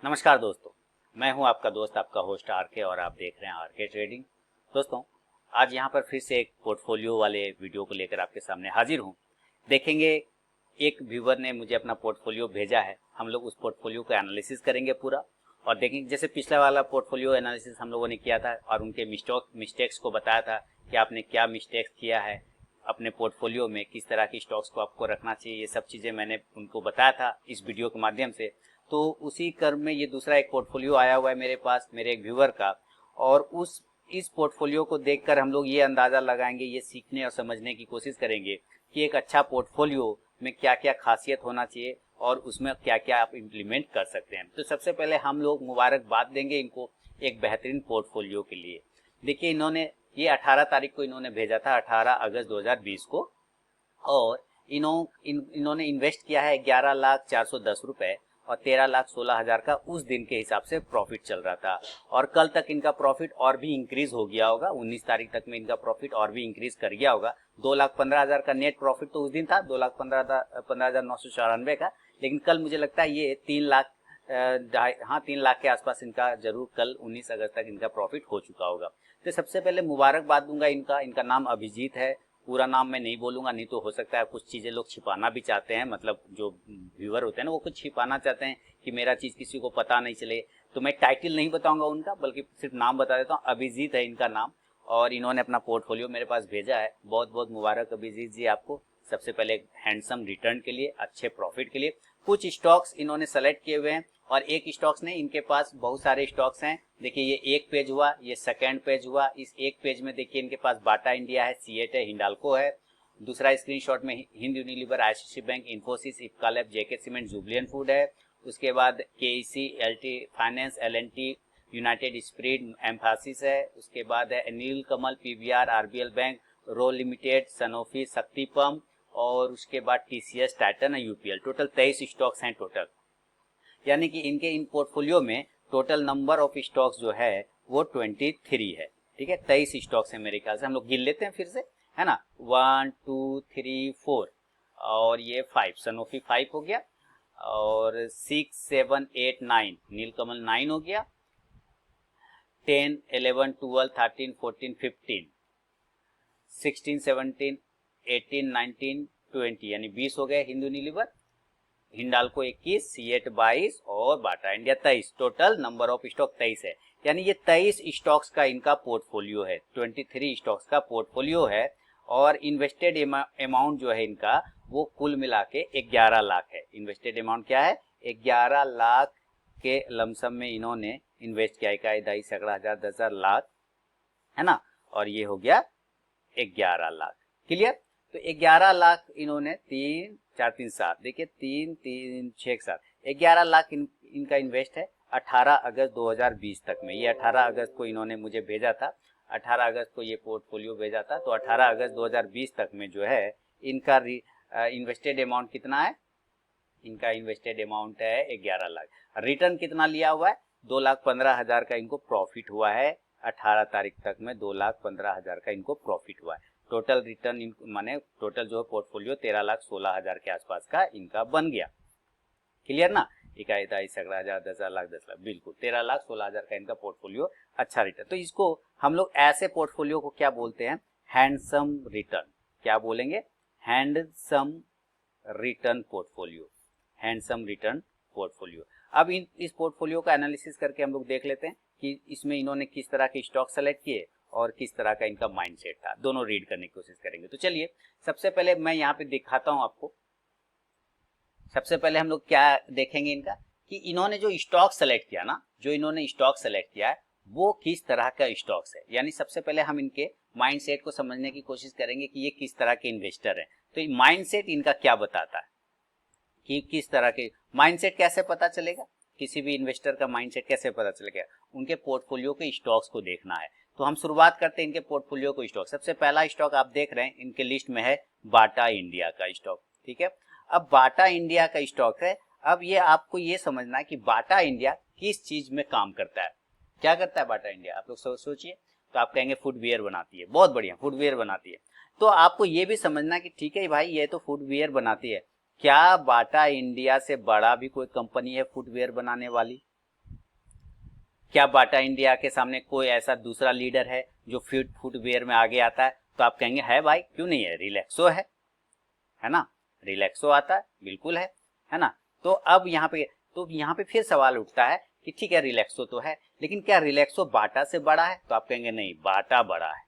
नमस्कार दोस्तों, मैं हूं आपका दोस्त, आपका होस्ट आरके और आप देख रहे हैं आरके ट्रेडिंग। दोस्तों, आज यहां पर फिर से एक पोर्टफोलियो वाले वीडियो को लेकर आपके सामने हाजिर हूं। देखेंगे, एक व्यूवर ने मुझे अपना पोर्टफोलियो भेजा है। हम लोग उस पोर्टफोलियो का एनालिसिस करेंगे पूरा और देखेंगे, जैसे पिछला वाला पोर्टफोलियो एनालिसिस हम लोगों ने किया था और उनके मिस्टेक्स को बताया था कि आपने क्या मिस्टेक्स किया है अपने पोर्टफोलियो में, किस तरह की स्टॉक्स को आपको रखना चाहिए। ये सब चीज़ें मैंने उनको बताया था इस वीडियो के माध्यम से। तो उसी क्रम में ये दूसरा एक पोर्टफोलियो आया हुआ है मेरे पास, मेरे एक व्यूअर का। और इस पोर्टफोलियो को देखकर हम लोग ये अंदाज़ा लगाएंगे, ये सीखने और समझने की कोशिश करेंगे कि एक अच्छा पोर्टफोलियो में क्या क्या खासियत होना चाहिए और उसमें क्या क्या आप इम्प्लीमेंट कर सकते हैं। तो सबसे पहले हम लोग मुबारकबाद देंगे इनको एक बेहतरीन पोर्टफोलियो के लिए। देखिए, ये 18 तारीख को इन्होंने भेजा था, 18 अगस्त 2020 को। और इन्होंने इन्वेस्ट किया है 11,410 रुपए और 13,16,000 का उस दिन के हिसाब से प्रॉफिट चल रहा था। और कल तक इनका प्रॉफिट और भी इंक्रीज हो गया होगा, 19 तारीख तक में इनका प्रॉफिट और भी इंक्रीज कर गया होगा। 2,15,000 का नेट प्रॉफिट तो उस दिन था, 2,15,994 का। लेकिन कल मुझे लगता है ये 3 लाख 3 लाख के आसपास इनका जरूर कल 19 अगस्त तक इनका प्रॉफिट हो चुका होगा। तो सबसे पहले मुबारकबाद दूंगा इनका नाम अभिजीत है। पूरा नाम मैं नहीं बोलूंगा, नहीं तो हो सकता है कुछ चीज़ें लोग छिपाना भी चाहते हैं, मतलब जो व्यूअर होते हैं ना, वो कुछ छिपाना चाहते हैं कि मेरा चीज़ किसी को पता नहीं चले। तो मैं टाइटल नहीं बताऊंगा उनका, बल्कि सिर्फ नाम बता देता हूँ। अभिजीत है इनका नाम और इन्होंने अपना पोर्टफोलियो मेरे पास भेजा है। बहुत बहुत मुबारक अभिजीत जी आपको, सबसे पहले हैंडसम रिटर्न के लिए, अच्छे प्रॉफिट के लिए। कुछ स्टॉक्स इन्होंने सेलेक्ट किए हुए हैं और एक स्टॉक्स नहीं, इनके पास बहुत सारे स्टॉक्स हैं। देखिए, ये एक पेज हुआ, ये सेकंड पेज हुआ। इस एक पेज में देखिए इनके पास बाटा इंडिया है, सीएट है, हिंडाल्को है। दूसरा स्क्रीनशॉट में Hind Unilever, ICICI bank, Infosys, Ipca lab, JK cement, jubilant food है। उसके बाद KEC, LT finance, LNT, united spirit, Mphasis है। उसके बाद है Nilkamal, PVR, RBL bank, रो लिमिटेड, सनोफी, शक्ति पंप और उसके बाद टीसीएस, टाइटन है, यूपीएल। टोटल 23 स्टॉक्स हैं टोटल। यानी कि इनके इन पोर्टफोलियो में टोटल नंबर ऑफ स्टॉक्स जो है वो 23 है। ठीक है, 23 स्टॉक्स है मेरे ख्याल से। हम लोग गिन लेते हैं फिर से, है ना। 1 2 3 4 और ये 5, सनोफी 5 हो गया। और 6 7 8 9, नीलकमल 9 हो गया। 10 11 12 13 14 15 16 17 18 19 20 यानी 20 हो गए हिंद यूनिलीवर, हिंडाल्को 21, सीएट 22 और Bata India 23। Total number of stock 23 है। यानी ये 23 स्टॉक्स का इनका पोर्टफोलियो है, 23 स्टॉक्स का पोर्टफोलियो है। और इन्वेस्टेड अमाउंट जो है इनका वो कुल मिला के 11 लाख है। इन्वेस्टेड अमाउंट क्या है? 11 लाख के लमसम में इन्होंने इन्वेस्ट किया। इकाई, दहाई, सैकड़ा, हजार, 10,000, लाख, है ना। और ये हो गया 11 लाख। क्लियर? तो 11 लाख इन्होंने 3 4 3 7, देखिए 3 3 6 7, 11 लाख इनका इन्वेस्ट है 18 अगस्त 2020 तक में। ये 18 अगस्त को इन्होंने मुझे भेजा था, 18 अगस्त को ये पोर्टफोलियो भेजा था। तो 18 अगस्त 2020 तक में जो है इनका इन्वेस्टेड अमाउंट कितना है? इनका इन्वेस्टेड अमाउंट है 11 लाख। रिटर्न कितना लिया हुआ है? 2,15,000 का इनको प्रॉफिट हुआ है। 18 तारीख तक में 2,15,000 का इनको प्रॉफिट हुआ है। टोटल रिटर्न माने टोटल जो है पोर्टफोलियो 13,16,000 के आसपास का इनका बन गया। क्लियर ना? इकाई, दहाई, सैकड़ा, हजार, 10,000, लाख, 10 लाख, बिल्कुल 13,16,000 का इनका पोर्टफोलियो अच्छा रिटर्न। तो इसको हम लोग ऐसे पोर्टफोलियो को क्या बोलते हैं? Handsome return. क्या बोलेंगे? Handsome return portfolio, handsome return portfolio. अब इस पोर्टफोलियो का एनालिसिस करके हम लोग देख लेते हैं कि इसमें इन्होंने किस तरह के स्टॉक सेलेक्ट किए और किस तरह का इनका माइंडसेट था। दोनों रीड करने की कोशिश करेंगे। तो चलिए, सबसे पहले मैं यहाँ पे दिखाता हूँ आपको। सबसे पहले हम लोग क्या देखेंगे इनका, कि इन्होंने जो स्टॉक सेलेक्ट किया ना, जो इन्होंने स्टॉक सेलेक्ट किया है वो किस तरह का स्टॉक्स है। यानी सबसे पहले हम इनके माइंडसेट को समझने की कोशिश करेंगे कि ये किस तरह के इन्वेस्टर हैं। तो माइंडसेट इनका क्या बताता है कि किस तरह के माइंडसेट, कैसे पता चलेगा किसी भी इन्वेस्टर का माइंडसेट कैसे पता चलेगा? उनके पोर्टफोलियो के स्टॉक्स को देखना है। तो हम शुरुआत करते हैं इनके पोर्टफोलियो को स्टॉक। सबसे पहला स्टॉक आप देख रहे हैं इनके लिस्ट में है बाटा इंडिया का स्टॉक। ठीक है, अब बाटा इंडिया का स्टॉक है। अब ये आपको ये समझना है कि बाटा इंडिया किस चीज में काम करता है। क्या करता है बाटा इंडिया? आप लोग सोचिए। तो आप कहेंगे फुटवियर बनाती है, बहुत बढ़िया, फुटवियर बनाती है। तो आपको ये भी समझना कि ठीक है भाई, ये तो फुटवियर बनाती है, क्या बाटा इंडिया से बड़ा भी कोई कंपनी है फुटवियर बनाने वाली? क्या बाटा इंडिया के सामने कोई ऐसा दूसरा लीडर है जो फुटवेयर में आगे आता है? तो आप कहेंगे है भाई, क्यों नहीं है, रिलैक्सो है ना, रिलैक्सो आता है, बिल्कुल है ना। तो अब यहाँ पे फिर सवाल उठता है कि ठीक है रिलैक्सो तो है, लेकिन क्या रिलैक्सो बाटा से बड़ा है? तो आप कहेंगे नहीं, बाटा बड़ा है,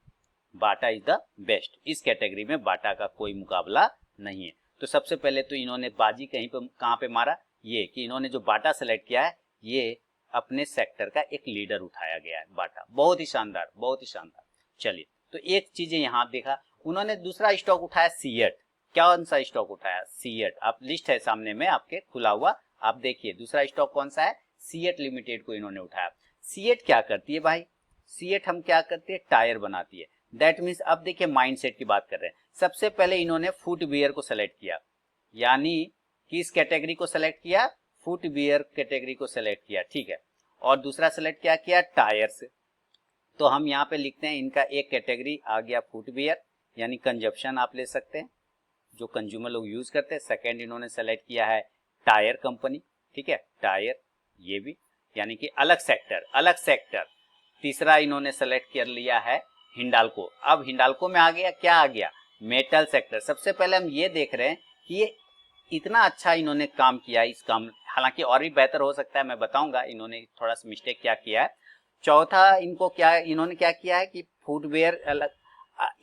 बाटा इज द बेस्ट, इस कैटेगरी में बाटा का कोई मुकाबला नहीं है। तो सबसे पहले तो इन्होंने बाजी कहाँ पे मारा, ये कि इन्होंने जो बाटा सेलेक्ट किया है, ये अपने सेक्टर का एक लीडर उठाया गया है, बाटा। बहुत ही शानदार, बहुत ही शानदार। चलिए, तो एक चीज यहाँ देखा, उन्होंने दूसरा स्टॉक उठाया सीएट। कौन सा स्टॉक उठाया? सीएट। आप लिस्ट है सामने में आपके खुला हुआ, आप देखिए दूसरा स्टॉक कौन सा है, सीएट लिमिटेड को इन्होंने उठाया। सीएट क्या करती है भाई? सीएट हम क्या करती है, टायर बनाती है। दैट मीन्स अब देखिए माइंडसेट की बात कर रहे हैं। सबसे पहले इन्होंने फुटवियर को सेलेक्ट किया, यानी किस कैटेगरी को सेलेक्ट किया, फुटवियर कैटेगरी को सेलेक्ट किया, ठीक है। और दूसरा सेलेक्ट क्या किया, टायर से। तो हम यहाँ पे लिखते हैं इनका एक कैटेगरी आ गया फुटवियर, यानी कंजप्शन आप ले सकते हैं, जो कंज्यूमर लोग यूज करते हैं। सेकेंड इन्होंने सेलेक्ट किया है टायर कंपनी, ठीक है, टायर, ये भी यानी कि अलग सेक्टर। तीसरा इन्होंने सेलेक्ट कर लिया है हिंडाल्को। अब हिंडाल्को में आ गया, क्या आ गया, मेटल सेक्टर। सबसे पहले हम ये देख रहे हैं कि ये इतना अच्छा इन्होंने काम किया, इस काम, हालांकि और भी बेहतर हो सकता है, मैं बताऊंगा इन्होंने थोड़ा सा मिस्टेक क्या किया है। चौथा इन्होंने क्या किया है कि फुटवेयर अलग,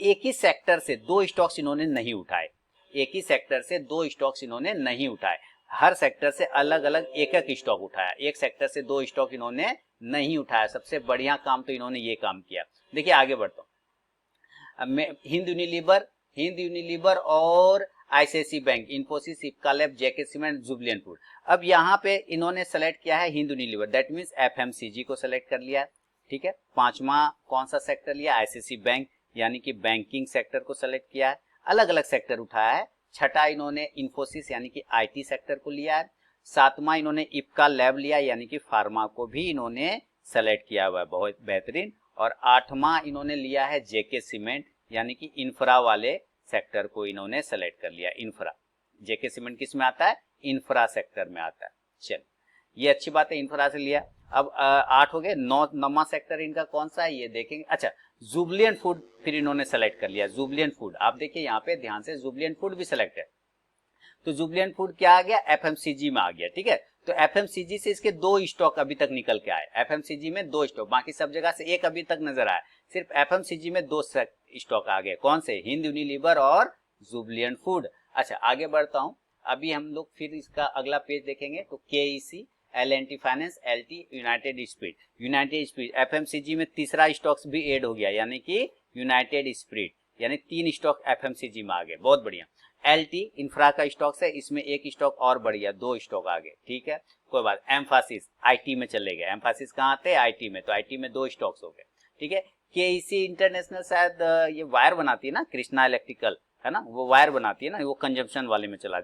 एक ही सेक्टर से दो स्टॉक्स इन्होंने नहीं उठाए, एक ही सेक्टर से दो स्टॉक्स इन्होंने नहीं उठाए, हर सेक्टर से अलग अलग एक एक स्टॉक उठाया, एक सेक्टर से दो स्टॉक इन्होंने नहीं उठाया। सबसे बढ़िया काम तो इन्होंने ये काम किया। देखिए आगे बढ़ता हूं, हिंद यूनिलीवर और ICICI bank, Infosys, Ipca lab, JK cement, jubilant food. अब यहाँ पे इन्होंने सेलेक्ट किया है Hind Unilever, that means FMCG को सेलेक्ट कर लिया है, ठीक है। पांचवा कौन सा सेक्टर लिया, आईसीआईसी बैंक, यानी कि बैंकिंग सेक्टर को सेलेक्ट किया है, अलग अलग सेक्टर उठाया है। छठा इन्होंने इन्फोसिस यानी कि आईटी सेक्टर को लिया है। सातवां इन्होंने इप्का लैब लिया, यानी कि फार्मा को भी इन्होंने सेलेक्ट किया हुआ है, बहुत बेहतरीन। और आठवां इन्होंने लिया है जेके सीमेंट, यानी कि इंफ्रा वाले सेक्टर को इन्होंने सेलेक्ट कर लिया। इंफ्रा, जेके सीमेंट किस में आता है, इंफ्रा सेक्टर में आता है। चल, ये अच्छी बात है, इंफ्रा से लिया। अब 8 हो गए। नौवां सेक्टर इनका कौन सा है ये देखेंगे। अच्छा, जुबलियन फूड फिर इन्होंने सेलेक्ट कर लिया, जुबलियन फूड। आप देखिए यहाँ पे ध्यान से, जुबलियन फूड भी सेलेक्ट है। तो जुबलियन फूड क्या आ गया, एफएमसीजी में आ गया, ठीक है। तो एफएमसीजी से इसके दो स्टॉक अभी तक निकल के आए, एफएमसीजी में दो स्टॉक, बाकी सब जगह से एक अभी तक नजर आया, सिर्फ एफएमसीजी में दो स्टॉक आ गए। कौन से, हिंद यूनिलीवर और जुबलियन फूड। अच्छा आगे बढ़ता हूं, अभी हम लोग फिर इसका अगला पेज देखेंगे। तो KEC, L&T finance, LT, United spirit, FMCG में तीसरा स्टॉक्स भी ऐड हो गया, यानी कि यूनाइटेड स्पिरिट, यानी 3 स्टॉक एफएमसीजी में आ गए, बहुत बढ़िया। एलटी इंफ्रा का स्टॉक्स है, इसमें एक स्टॉक और बढ़ गया, 2 स्टॉक आ गए, ठीक है, कोई बात। एम्फासिस आईटी में चले गए, एम्फासिस कहाँ आते हैं, आईटी में, तो आईटी में 2 स्टॉक्स हो गए, ठीक है। केईसी इंटरनेशनल शायद ये वायर बनाती है ना, कृष्णा इलेक्ट्रिकल, है ना, वो वायर बनाती है ना, वो कंजम्पशन वाले में चला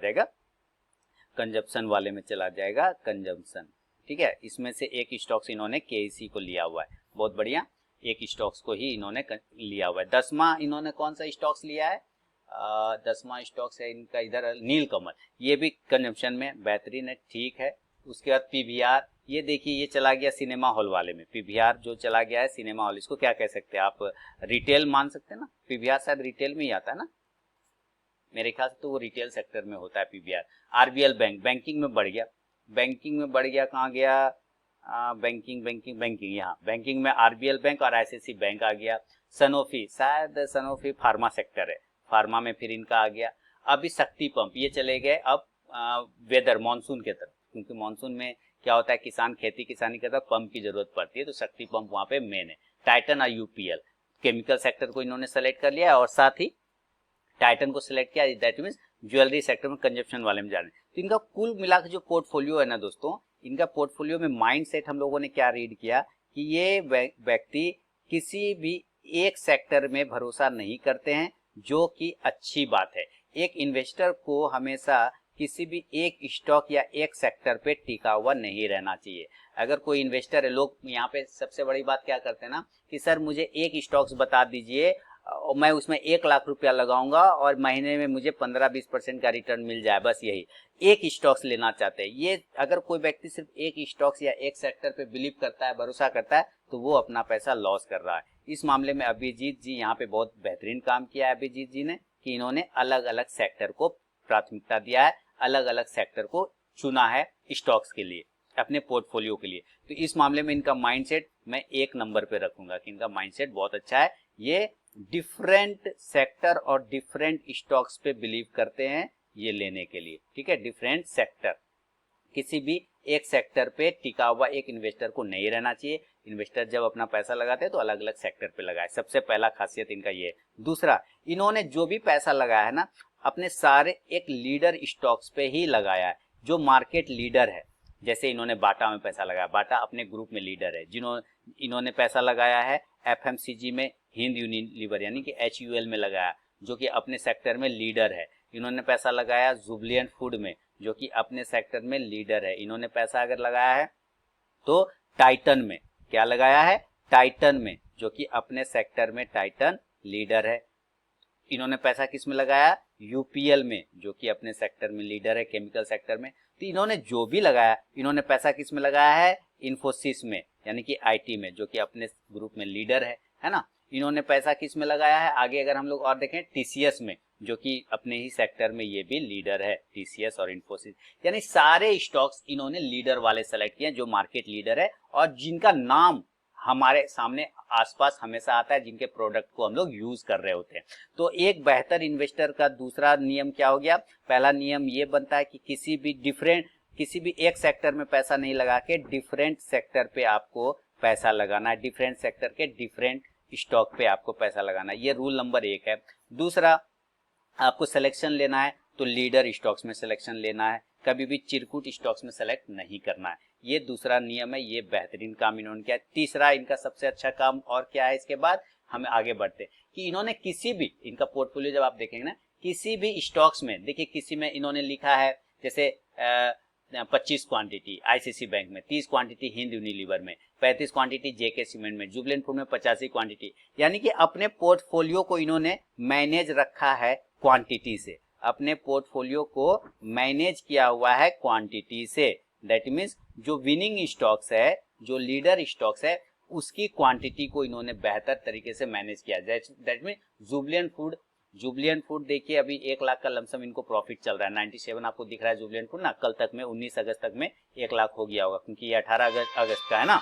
जाएगा, कंजम्पशन, ठीक है। इसमें से एक स्टॉक्स इन्होंने केईसी को लिया हुआ है, बहुत बढ़िया, एक स्टॉक्स को ही इन्होंने लिया हुआ है। 10वां इन्होंने कौन सा स्टॉक्स लिया है, 10वां स्टॉक्स है इनका इधर नीलकमल, ये भी कंजम्पशन में बेहतरीन है, ठीक है। उसके बाद पीवीआर, ये देखिए ये चला गया सिनेमा हॉल वाले में, पीवीआर जो चला गया है सिनेमा हॉल, इसको क्या कह सकते हैं आप, रिटेल मान सकते हैं ना, पीवीआर शायद रिटेल में ही आता है ना, मेरे ख्याल से तो वो रिटेल सेक्टर में होता है पीवीआर। आरबीएल बैंक, बैंकिंग में बढ़ गया, कहाँ गया, बैंकिंग, यहाँ बैंकिंग में आरबीएल बैंक और आईसीआईसी बैंक आ गया। सनोफी, शायद सनोफी फार्मा सेक्टर है, फार्मा में फिर इनका आ गया। अभी शक्ति पंप, ये चले गए अब वेदर मानसून के तरफ, क्योंकि मानसून में क्या होता है, किसान खेती किसानी करता है, पंप की जरूरत पड़ती है, तो शक्ति पंप वहां पे मेन है। टाइटन और यूपीएल, केमिकल सेक्टर को इन्होंने सेलेक्ट कर लिया, और साथ ही टाइटन को सिलेक्ट किया, दैट मींस ज्वेलरी सेक्टर में कंजप्शन वाले में जा रहे हैं। तो इनका कुल मिलाकर जो पोर्टफोलियो है ना दोस्तों, इनका पोर्टफोलियो में माइंडसेट हम लोगों ने क्या रीड किया कि ये व्यक्ति किसी भी एक सेक्टर में भरोसा नहीं करते हैं, जो कि अच्छी बात है। एक इन्वेस्टर को हमेशा किसी भी एक स्टॉक या एक सेक्टर पे टिका हुआ नहीं रहना चाहिए। अगर कोई इन्वेस्टर है, लोग यहाँ पे सबसे बड़ी बात क्या करते हैं ना कि सर मुझे एक स्टॉक्स बता दीजिए मैं उसमें 1 लाख रुपया लगाऊंगा और महीने में मुझे 15-20% का रिटर्न मिल जाए, बस यही एक स्टॉक्स लेना चाहते हैं। ये अगर कोई व्यक्ति सिर्फ एक स्टॉक्स या एक सेक्टर पे बिलीव करता है, भरोसा करता है, तो वो अपना पैसा लॉस कर रहा है। इस मामले में अभिजीत जी यहाँ पे बहुत बेहतरीन काम किया है अभिजीत जी ने, कि इन्होंने अलग अलग सेक्टर को प्राथमिकता दिया है, अलग अलग सेक्टर को चुना है स्टॉक्स के लिए, अपने पोर्टफोलियो के लिए। तो इस मामले में इनका माइंडसेट मैं 1 नंबर पे रखूंगा कि इनका माइंडसेट बहुत अच्छा है। ये डिफरेंट सेक्टर और डिफरेंट स्टॉक्स पे बिलीव करते हैं ये लेने के लिए, ठीक है। डिफरेंट सेक्टर, किसी भी एक सेक्टर पे टिका हुआ एक इन्वेस्टर को नहीं रहना चाहिए। इन्वेस्टर जब अपना पैसा लगाते हैं तो अलग अलग सेक्टर पे लगाए, सबसे पहला खासियत इनका ये है। दूसरा, इन्होंने जो भी पैसा लगाया है ना, अपने सारे एक लीडर स्टॉक्स पे ही लगाया है, जो मार्केट लीडर है। जैसे इन्होंने बाटा में पैसा लगाया, बाटा अपने ग्रुप में लीडर है। इन्होंने पैसा लगाया है FMCG में, हिंद यूनिलीवर यानी कि HUL में लगाया, जो कि अपने सेक्टर में लीडर है। इन्होंने पैसा लगाया जुबिलेंट फूड में, जो कि अपने सेक्टर में लीडर है। इन्होंने पैसा अगर लगाया है तो टाइटन में, क्या लगाया है, टाइटन में, जो कि अपने सेक्टर में टाइटन लीडर है। इन्होंने पैसा किस में लगाया, UPL में, जो कि अपने सेक्टर में लीडर है, केमिकल सेक्टर में। तो इन्होंने जो भी लगाया, इन्होंने पैसा किस में लगाया है, इन्फोसिस में यानी कि IT में, जो कि अपने ग्रुप में लीडर है ना। इन्होंने पैसा किस में लगाया है, आगे अगर हम लोग और देखें, TCS में, जो कि अपने ही सेक्टर में ये भी लीडर है, TCS और इन्फोसिस। यानी सारे स्टॉक्स इन्होंने लीडर वाले सेलेक्ट किए, जो मार्केट लीडर है और जिनका नाम हमारे सामने आसपास हमेशा आता है, जिनके प्रोडक्ट को हम लोग यूज कर रहे होते हैं। तो एक बेहतर इन्वेस्टर का दूसरा नियम क्या हो गया, पहला नियम ये बनता है कि किसी भी एक सेक्टर में पैसा नहीं लगा के डिफरेंट सेक्टर पे आपको पैसा लगाना है, डिफरेंट सेक्टर के डिफरेंट स्टॉक पे आपको पैसा लगाना है। ये रूल नंबर 1 है। दूसरा, आपको सिलेक्शन लेना है तो लीडर स्टॉक्स में सिलेक्शन लेना है, कभी भी चिरकुट स्टॉक्स में सेलेक्ट नहीं करना है। ये दूसरा नियम है, ये बेहतरीन काम इन्होंने किया। तीसरा, इनका सबसे अच्छा काम और क्या है, इसके बाद हम आगे बढ़ते हैं कि इन्होंने किसी भी, इनका पोर्टफोलियो जब आप देखेंगे ना, किसी भी स्टॉक्स में देखिए, किसी में इन्होंने लिखा है जैसे 25 क्वांटिटी ICICI बैंक में, 30 क्वांटिटी हिंद यूनिलीवर में, 35 क्वांटिटी JK सीमेंट में, जुबिलेंट फूड में 85 क्वांटिटी। यानी कि अपने पोर्टफोलियो को इन्होंने मैनेज रखा है क्वांटिटी से, अपने पोर्टफोलियो को मैनेज किया हुआ है क्वांटिटी से। दैट मीन्स जो विनिंग स्टॉक्स है, जो लीडर स्टॉक्स है, उसकी क्वांटिटी को इन्होंने बेहतर तरीके से मैनेज किया। दैट मीन्स जुबिलेंट फूड देखिए, अभी 1 लाख का लमसम इनको प्रॉफिट चल रहा है। 97 आपको दिख रहा है जुबिलेंट फूड ना, कल तक में 19 अगस्त तक में 1 लाख हो गया होगा, क्योंकि ये 18 अगस्त का है ना।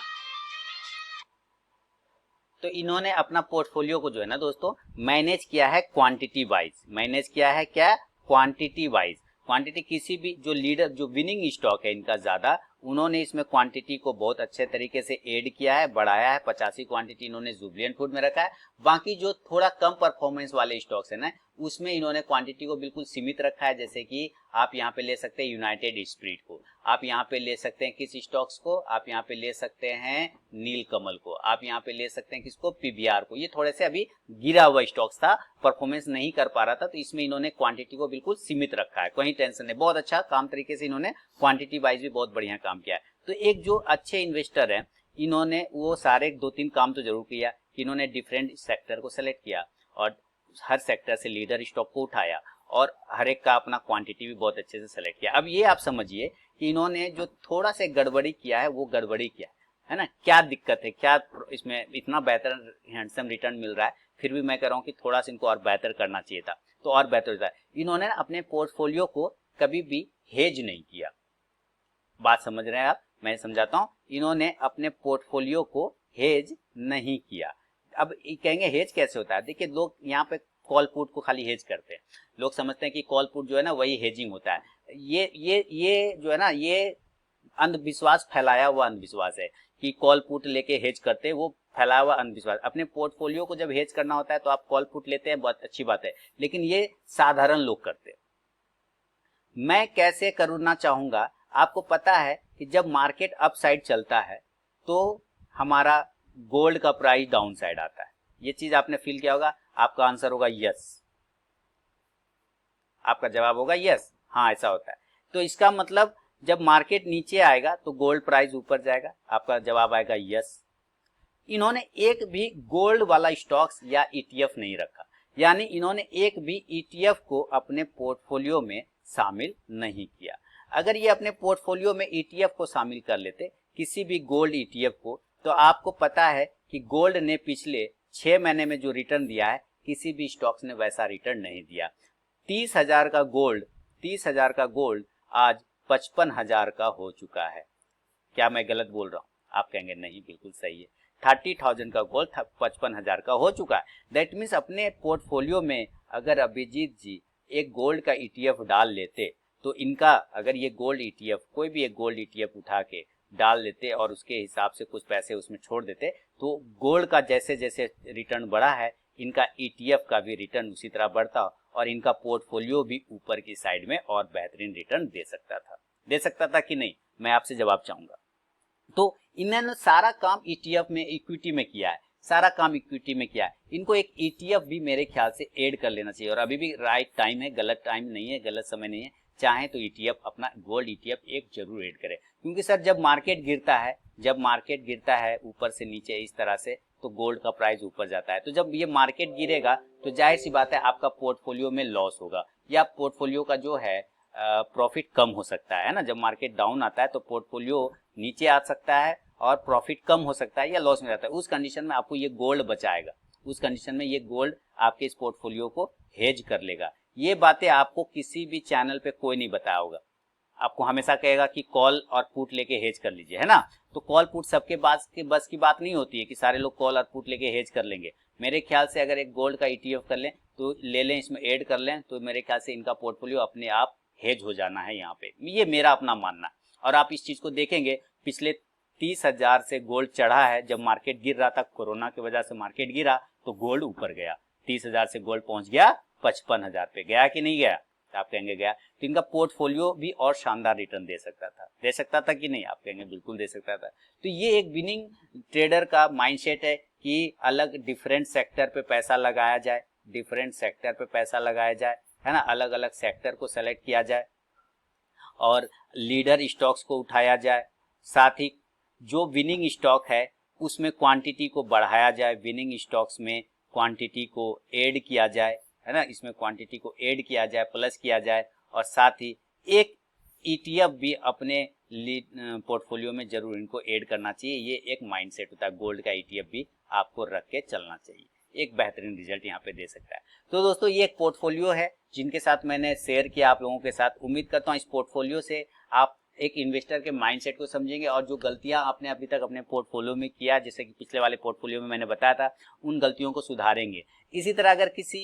तो इन्होंने अपना पोर्टफोलियो को जो है ना दोस्तों, मैनेज किया है क्वांटिटी वाइज। मैनेज किया है क्या, क्वांटिटी वाइज। क्वांटिटी किसी भी जो लीडर, जो विनिंग स्टॉक है इनका ज्यादा, उन्होंने इसमें क्वांटिटी को बहुत अच्छे तरीके से ऐड किया है, बढ़ाया है। 85 क्वांटिटी इन्होंने जुबिलेंट फूड में रखा है। बाकी जो थोड़ा कम परफॉर्मेंस वाले स्टॉक्स है ना, उसमें इन्होंने क्वांटिटी को बिल्कुल सीमित रखा है। जैसे कि आप यहाँ पे ले सकते हैं यूनाइटेड स्पिरिट को, आप यहाँ पे ले सकते हैं किस स्टॉक्स को, आप यहाँ पे ले सकते हैं नीलकमल को, आप यहाँ पे ले सकते हैं किसको, PBR को। ये थोड़े से अभी गिरा हुआ स्टॉक्स था, परफॉर्मेंस नहीं कर पा रहा था, तो इसमें इन्होंने क्वांटिटी को बिल्कुल सीमित रखा है, कोई टेंशन नहीं। बहुत अच्छा काम तरीके से इन्होंने क्वांटिटी वाइज भी बहुत बढ़िया काम किया है। तो एक जो अच्छे इन्वेस्टर है, इन्होंने वो सारे 2-3 काम तो जरूर किया कि इन्होंने डिफरेंट सेक्टर को सेलेक्ट किया और हर सेक्टर से लीडर स्टॉक को उठाया और हर एक का अपना क्वांटिटी भी बहुत अच्छे से सेलेक्ट किया। अब ये आप समझिए कि इन्होंने जो थोड़ा सा गड़बड़ी किया है, वो गड़बड़ी किया है ना, क्या दिक्कत है, क्या इसमें इतना बेहतर हैंडसम रिटर्न मिल रहा है, फिर भी मैं कह रहा हूँ कि थोड़ा सा इनको और बेहतर करना चाहिए था, तो और बेहतर होता है। इन्होंने अपने पोर्टफोलियो को कभी भी हेज नहीं किया। बात समझ रहे हैं आप, मैं समझाता हूँ। इन्होंने अपने पोर्टफोलियो को हेज नहीं किया। अब कहेंगे हेज कैसे होता है, देखिए लोग यहाँ पे कॉल पुट को खाली हेज करते हैं, लोग समझते हैं कि कॉल पुट जो है ना वही हेजिंग होता है। ये जो है ना, ये अंधविश्वास, फैलाया हुआ अंधविश्वास है कि कॉल पुट लेके हेज करते हैं, वो फैलाया हुआ अंधविश्वास। अपने पोर्टफोलियो को जब हेज करना होता है तो आप कॉल पुट लेते हैं, बहुत अच्छी बात है, लेकिन ये साधारण लोग करते हैं। मैं कैसे करना चाहूंगा, आपको पता है कि जब मार्केट अप साइड चलता है तो हमारा गोल्ड का प्राइस डाउन साइड आता है। ये चीज आपने फील किया होगा। आपका आंसर होगा यस, आपका जवाब होगा यस, हाँ ऐसा होता है। तो इसका मतलब जब मार्केट नीचे आएगा तो गोल्ड प्राइस ऊपर जाएगा, आपका जवाब आएगा यस। इन्होंने एक भी गोल्ड वाला स्टॉक्स या ईटीएफ नहीं रखा, यानी इन्होंने एक भी ईटीएफ को अपने पोर्टफोलियो में शामिल नहीं किया। अगर ये अपने पोर्टफोलियो में ईटीएफ को शामिल कर लेते, किसी भी गोल्ड ईटीएफ को, तो आपको पता है कि गोल्ड ने पिछले 6 महीने में जो रिटर्न दिया है, किसी भी स्टॉक्स ने वैसा रिटर्न नहीं दिया। 30,000 का गोल्ड आज 55,000 का हो चुका है। क्या मैं गलत बोल रहा हूँ? आप कहेंगे नहीं, बिल्कुल सही है। 30,000 का गोल्ड 55,000 का हो चुका है। दैट मीन्स अपने पोर्टफोलियो में अगर अभिजीत जी एक गोल्ड का ईटीएफ डाल लेते, तो इनका अगर ये गोल्ड ईटीएफ, कोई भी एक गोल्ड ईटीएफ उठा के डाल लेते और उसके हिसाब से कुछ पैसे उसमें छोड़ देते, तो गोल्ड का जैसे जैसे रिटर्न बढ़ा है, इनका ईटीएफ का भी रिटर्न उसी तरह बढ़ता और इनका पोर्टफोलियो भी ऊपर की साइड में और बेहतरीन रिटर्न दे सकता था कि नहीं? मैं आपसे जवाब चाहूंगा। तो इन्होंने सारा काम ईटीएफ में, इक्विटी में किया है, सारा काम इक्विटी में किया है। इनको एक ईटीएफ भी मेरे ख्याल से ऐड कर लेना चाहिए और अभी भी राइट टाइम है, गलत टाइम नहीं है, गलत समय नहीं है। चाहे तो ईटीएफ, अपना गोल्ड ईटीएफ एक जरूर ऐड करें, क्योंकि सर जब मार्केट गिरता है ऊपर से नीचे इस तरह से, तो गोल्ड का प्राइस ऊपर जाता है। तो जब ये मार्केट गिरेगा तो जाहिर सी बात है आपका पोर्टफोलियो में लॉस होगा या पोर्टफोलियो का जो है प्रॉफिट कम हो सकता है ना। जब मार्केट डाउन आता है तो पोर्टफोलियो नीचे आ सकता है और प्रॉफिट कम हो सकता है या लॉस में जाता है। उस कंडीशन में आपको ये गोल्ड बचाएगा, उस कंडीशन में ये गोल्ड आपके इस पोर्टफोलियो को हेज कर लेगा। ये बातें आपको किसी भी चैनल पे कोई नहीं बताया होगा। आपको हमेशा कहेगा कि कॉल और पुट लेके हेज कर लीजिए, है ना। तो कॉल पुट सबके बस की बात नहीं होती है कि सारे लोग कॉल और पुट लेके हेज कर लेंगे। मेरे ख्याल से अगर एक गोल्ड का ईटीएफ कर लें तो ले लें, इसमें ऐड कर लें, तो मेरे ख्याल से इनका पोर्टफोलियो अपने आप हेज हो जाना है यहाँ पे। ये मेरा अपना मानना। और आप इस चीज को देखेंगे, पिछले 30,000 से गोल्ड चढ़ा है। जब मार्केट गिर रहा था, कोरोना की वजह से मार्केट गिरा, तो गोल्ड ऊपर गया। 30,000 से गोल्ड पहुंच गया 55,000 पे। गया कि नहीं गया? आप कहेंगे गया। तो इनका पोर्टफोलियो भी और शानदार रिटर्न दे सकता था कि नहीं? आप कहेंगे बिल्कुल दे सकता था। तो ये एक विनिंग ट्रेडर का माइंडसेट है कि अलग डिफरेंट सेक्टर पे पैसा लगाया जाए, है ना। अलग अलग सेक्टर को सेलेक्ट किया जाए और लीडर स्टॉक्स को उठाया जाए। साथ ही जो विनिंग स्टॉक है उसमें क्वांटिटी को बढ़ाया जाए, विनिंग स्टॉक्स में क्वांटिटी को ऐड किया जाए, है ना। इसमें क्वांटिटी को ऐड किया जाए, प्लस किया जाए। और साथ ही एक ईटीएफ भी अपने पोर्टफोलियो में जरूर इनको ऐड करना चाहिए। ये एक माइंडसेट होता है। गोल्ड का ईटीएफ भी आपको रख के चलना चाहिए, एक बेहतरीन रिजल्ट यहाँ पे दे सकता है। तो दोस्तों ये एक पोर्टफोलियो है जिनके साथ मैंने शेयर किया आप लोगों के साथ। उम्मीद करता हूँ इस पोर्टफोलियो से आप एक इन्वेस्टर के माइंडसेट को समझेंगे और जो गलतियां आपने अभी तक अपने पोर्टफोलियो में किया, जैसे कि पिछले वाले पोर्टफोलियो में मैंने बताया था, उन गलतियों को सुधारेंगे। इसी तरह अगर किसी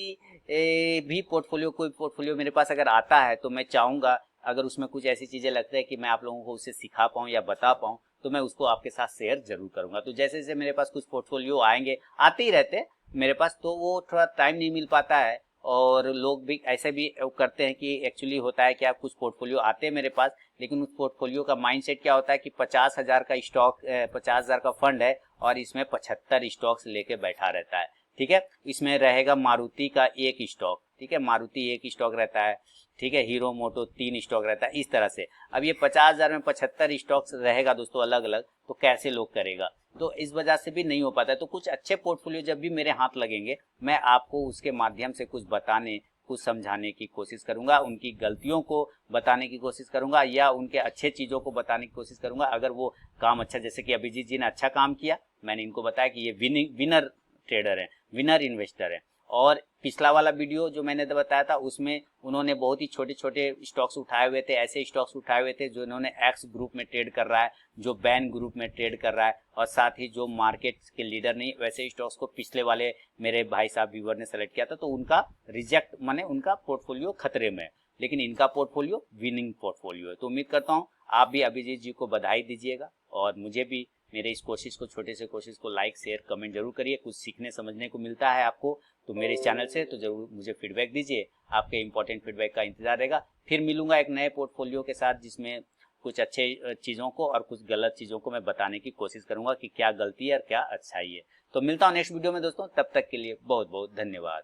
भी कोई पोर्टफोलियो मेरे पास अगर आता है, तो मैं चाहूँगा अगर उसमें कुछ ऐसी चीज़ें लगता है कि मैं आप लोगों को उससे सिखा पाऊँ या बता पाऊँ, तो मैं उसको आपके साथ शेयर जरूर करूँगा। तो जैसे जैसे मेरे पास कुछ पोर्टफोलियो आएंगे, आते ही रहते हैं मेरे पास, तो वो थोड़ा टाइम नहीं मिल पाता है और लोग भी ऐसे भी करते हैं कि एक्चुअली होता है कि आप कुछ पोर्टफोलियो आते हैं मेरे पास, लेकिन उस पोर्टफोलियो का माइंडसेट क्या होता है कि 50,000 का स्टॉक 50,000 का फंड है और इसमें 75 स्टॉक्स लेके बैठा रहता है। ठीक है, इसमें रहेगा मारुति का एक स्टॉक, ठीक है, मारुति एक स्टॉक रहता है, ठीक है, हीरो मोटो 3 स्टॉक रहता है, इस तरह से। अब ये 50,000 में 75 स्टॉक्स रहेगा दोस्तों अलग अलग, तो कैसे लोग करेगा? तो इस वजह से भी नहीं हो पाता है। तो कुछ अच्छे पोर्टफोलियो जब भी मेरे हाथ लगेंगे, मैं आपको उसके माध्यम से कुछ बताने, कुछ समझाने की कोशिश करूंगा, उनकी गलतियों को बताने की कोशिश करूंगा या उनके अच्छे चीज़ों को बताने की कोशिश करूंगा। अगर वो काम अच्छा, जैसे कि अभिजीत जी ने अच्छा काम किया, मैंने इनको बताया कि ये विनर ट्रेडर है, विनर इन्वेस्टर है। और पिछला वाला वीडियो जो मैंने बताया था उसमें उन्होंने बहुत ही छोटे छोटे स्टॉक्स उठाए हुए थे, ऐसे स्टॉक्स उठाए हुए थे जो इन्होंने एक्स ग्रुप में ट्रेड कर रहा है, जो बैन ग्रुप में ट्रेड कर रहा है, और साथ ही जो मार्केट के लीडर नहीं, वैसे स्टॉक्स को पिछले वाले मेरे भाई साहब व्यूअर ने सेलेक्ट किया था, तो उनका रिजेक्ट माने उनका पोर्टफोलियो खतरे में है, लेकिन इनका पोर्टफोलियो विनिंग पोर्टफोलियो है। तो उम्मीद करता हूँ आप भी अभिजीत जी को बधाई दीजिएगा और मुझे भी मेरे इस कोशिश को, छोटे से कोशिश को लाइक शेयर कमेंट जरूर करिए। कुछ सीखने समझने को मिलता है आपको तो मेरे इस चैनल से, तो जरूर मुझे फीडबैक दीजिए। आपके इंपॉर्टेंट फीडबैक का इंतजार रहेगा। फिर मिलूंगा एक नए पोर्टफोलियो के साथ जिसमें कुछ अच्छे चीज़ों को और कुछ गलत चीज़ों को मैं बताने की कोशिश करूंगा कि क्या गलती है और क्या अच्छाई है। तो मिलता हूँ नेक्स्ट वीडियो में दोस्तों, तब तक के लिए बहुत बहुत धन्यवाद।